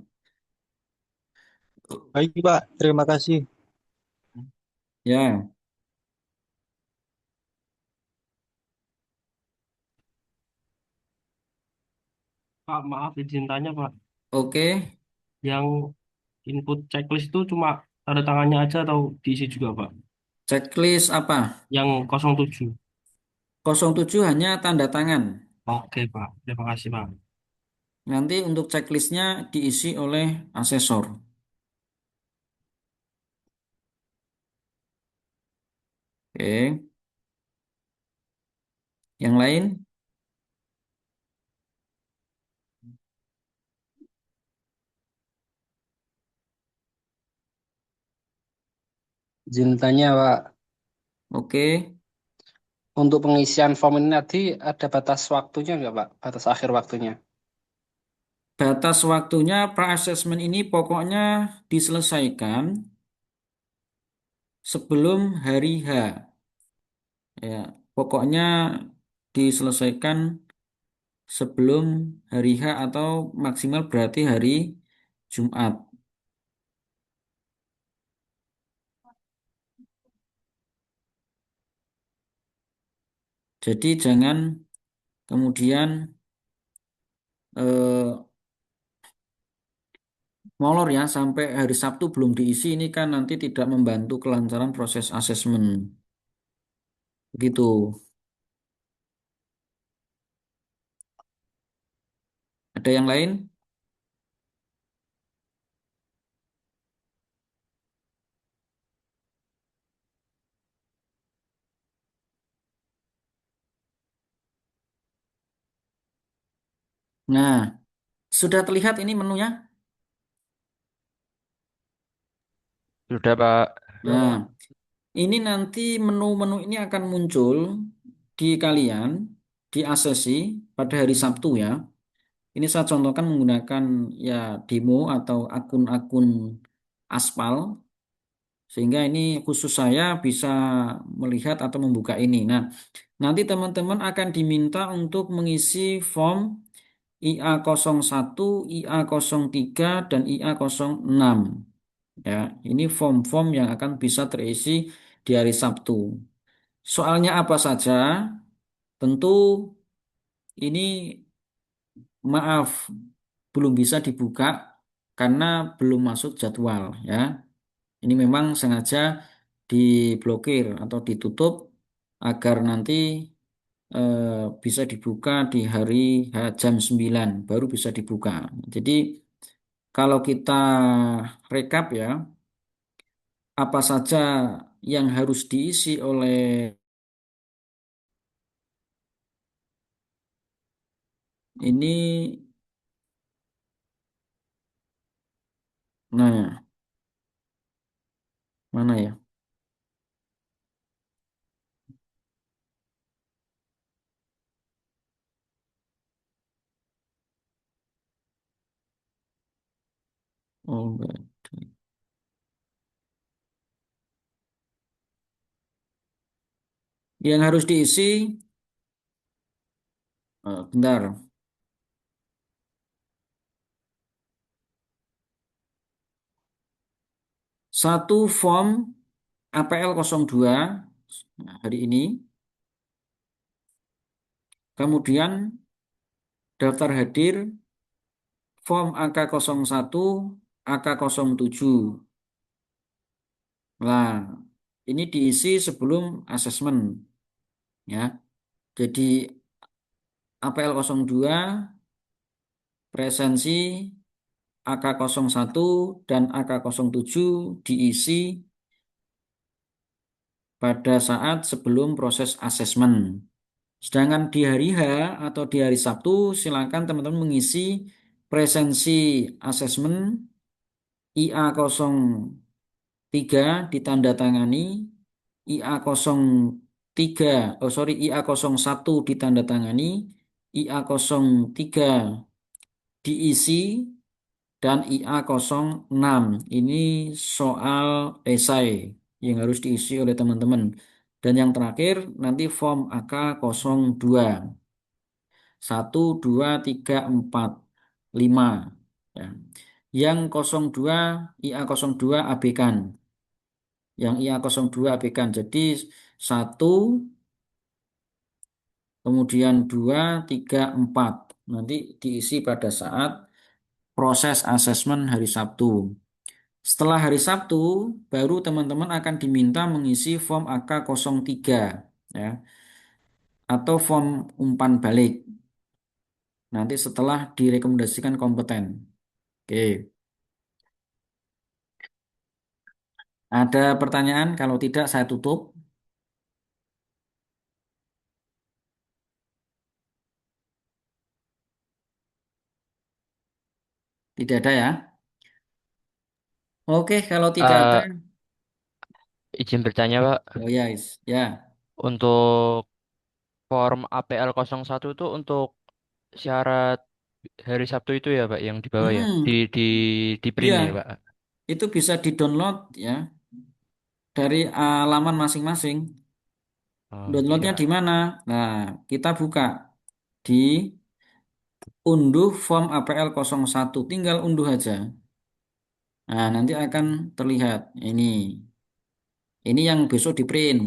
Baik Pak, terima kasih. Ya. Pak, maaf izin tanya, Pak. Oke, Yang input checklist itu cuma tanda tangannya aja atau diisi juga, Pak? checklist apa? Yang 07. 07 hanya tanda tangan. Oke, Pak. Terima kasih, Pak. Nanti untuk checklistnya diisi oleh asesor. Oke, yang lain? Izin tanya, Pak. Oke, Untuk pengisian form ini nanti ada batas waktunya nggak, Pak? Batas akhir waktunya. batas waktunya pra-assessment ini pokoknya diselesaikan sebelum hari H. Ya, pokoknya diselesaikan sebelum hari H atau maksimal berarti hari Jumat. Jadi jangan kemudian eh, molor ya sampai hari Sabtu belum diisi ini kan nanti tidak membantu kelancaran proses asesmen. Begitu. Ada yang lain? Nah, sudah terlihat ini menunya? Sudah, Pak. Ya, Nah, Pak. ini nanti menu-menu ini akan muncul di kalian di asesi pada hari Sabtu ya. Ini saya contohkan menggunakan ya demo atau akun-akun aspal sehingga ini khusus saya bisa melihat atau membuka ini. Nah, nanti teman-teman akan diminta untuk mengisi form IA01, IA03 dan IA06. Ya, ini form-form yang akan bisa terisi di hari Sabtu. Soalnya apa saja? Tentu ini maaf belum bisa dibuka karena belum masuk jadwal ya. Ini memang sengaja diblokir atau ditutup agar nanti eh, bisa dibuka di hari jam 9 baru bisa dibuka. Jadi kalau kita rekap ya, apa saja yang harus diisi oleh ini, nah, mana ya? Oh, enggak. Yang harus diisi, bentar, satu form APL 02 hari ini, kemudian daftar hadir form AK01, AK07. Nah, ini diisi sebelum asesmen ya. Jadi APL 02 presensi AK01 dan AK07 diisi pada saat sebelum proses asesmen. Sedangkan di hari H atau di hari Sabtu, silakan teman-teman mengisi presensi asesmen IA03 ditandatangani, IA03, oh sorry, IA01 ditandatangani, IA03 diisi, dan IA06 ini soal esai yang harus diisi oleh teman-teman. Dan yang terakhir nanti form AK02. 1, 2, 3, 4, 5. Ya. Yang 02, IA02 abaikan. Yang IA02 abaikan. Jadi 1, kemudian 2, 3, 4. Nanti diisi pada saat proses asesmen hari Sabtu. Setelah hari Sabtu, baru teman-teman akan diminta mengisi form AK-03 ya, atau form umpan balik. Nanti setelah direkomendasikan kompeten. Oke. Ada pertanyaan? Kalau tidak, saya tutup. Tidak ada ya? Oke, kalau tidak ada, Eh, izin bertanya, Pak. oh ya, ya. Untuk form APL 01 itu untuk syarat hari Sabtu itu ya, Pak, yang di bawah ya. Mm-mm. Di print ya, Iya, Pak. itu bisa di-download ya dari alaman masing-masing. Oh, Downloadnya di iya. mana? Nah, kita buka di unduh form APL 01, tinggal unduh aja. Nah, nanti akan terlihat ini. Ini yang besok di print.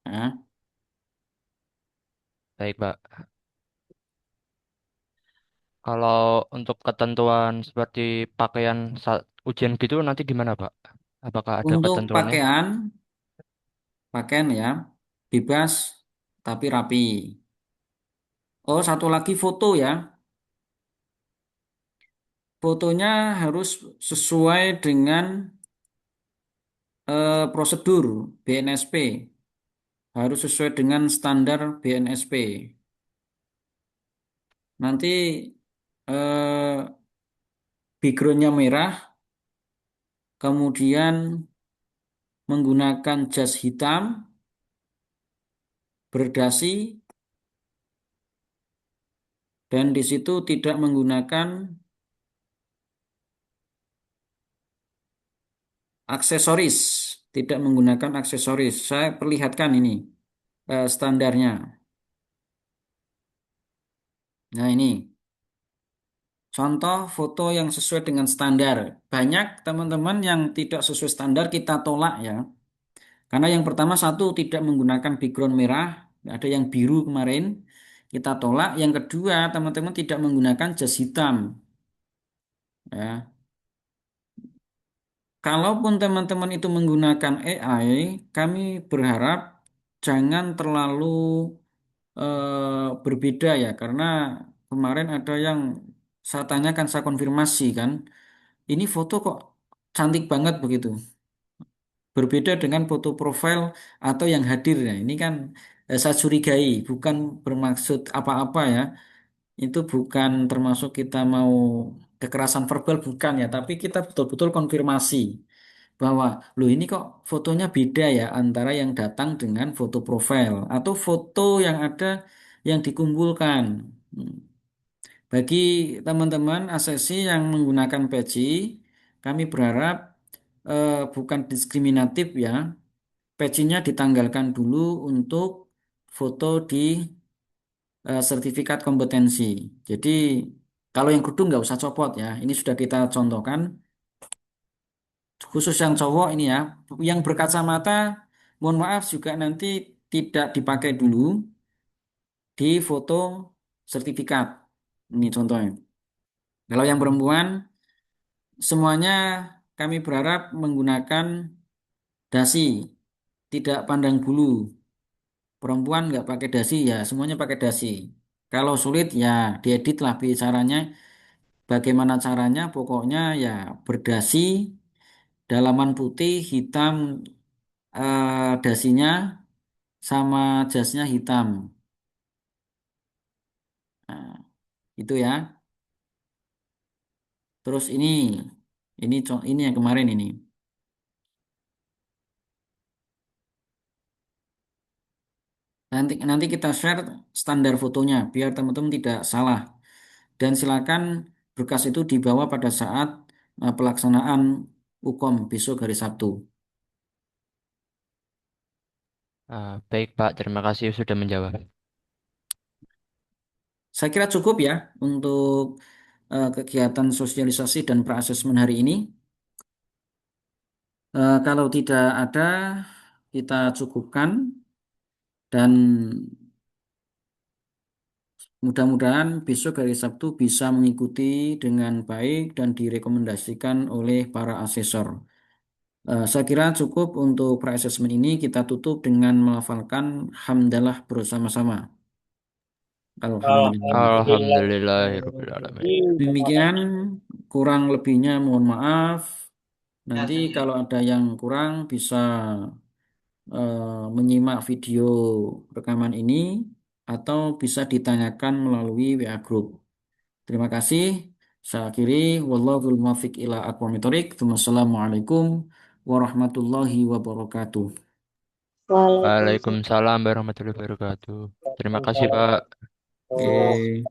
Nah, Baik, Pak. Kalau untuk ketentuan seperti pakaian saat ujian gitu nanti gimana, Pak? Apakah ada untuk ketentuannya? pakaian ya, bebas tapi rapi. Oh, satu lagi foto ya. Fotonya harus sesuai dengan prosedur BNSP. Harus sesuai dengan standar BNSP. Nanti backgroundnya merah, kemudian menggunakan jas hitam, berdasi, dan di situ tidak menggunakan aksesoris. Tidak menggunakan aksesoris. Saya perlihatkan ini standarnya. Nah ini. Contoh foto yang sesuai dengan standar. Banyak teman-teman yang tidak sesuai standar kita tolak ya. Karena yang pertama satu tidak menggunakan background merah, ada yang biru kemarin, kita tolak. Yang kedua teman-teman tidak menggunakan jas hitam. Ya. Kalaupun teman-teman itu menggunakan AI, kami berharap jangan terlalu berbeda ya, karena kemarin ada yang saya tanyakan, saya konfirmasi kan, ini foto kok cantik banget begitu. Berbeda dengan foto profil atau yang hadir. Nah, ini kan saya curigai, bukan bermaksud apa-apa ya. Itu bukan termasuk kita mau kekerasan verbal, bukan ya, tapi kita betul-betul konfirmasi bahwa loh ini kok fotonya beda ya antara yang datang dengan foto profil atau foto yang ada yang dikumpulkan. Hmm. Bagi teman-teman ASESI yang menggunakan peci, kami berharap bukan diskriminatif ya. Pecinya ditanggalkan dulu untuk foto di sertifikat kompetensi. Jadi kalau yang kerudung nggak usah copot ya. Ini sudah kita contohkan. Khusus yang cowok ini ya. Yang berkacamata, mohon maaf juga nanti tidak dipakai dulu di foto sertifikat. Ini contohnya. Kalau yang perempuan, semuanya kami berharap menggunakan dasi, tidak pandang bulu. Perempuan nggak pakai dasi ya, semuanya pakai dasi. Kalau sulit ya diedit lah caranya. Bagaimana caranya? Pokoknya ya berdasi, dalaman putih, hitam dasinya, sama jasnya hitam. Nah, itu ya. Terus ini yang kemarin ini. Nanti kita share standar fotonya biar teman-teman tidak salah. Dan silakan berkas itu dibawa pada saat pelaksanaan UKOM besok hari Sabtu. Baik, Pak. Terima kasih sudah menjawab. Saya kira cukup ya untuk kegiatan sosialisasi dan pra-asesmen hari ini. Kalau tidak ada, kita cukupkan dan Mudah-mudahan besok hari Sabtu bisa mengikuti dengan baik dan direkomendasikan oleh para asesor. Saya kira cukup untuk pre-assessment ini kita tutup dengan melafalkan hamdalah bersama-sama. Alhamdulillah. Alhamdulillahirobbilalamin. Demikian kurang lebihnya mohon maaf. Nanti kalau ada yang kurang bisa menyimak video rekaman ini atau bisa ditanyakan melalui WA Group. Terima kasih. Saya akhiri. Wallahul muwaffiq ila aqwamit thoriq. Wassalamualaikum warahmatullahi wabarakatuh. Waalaikumsalam warahmatullahi wabarakatuh. Terima kasih, Pak. Oke.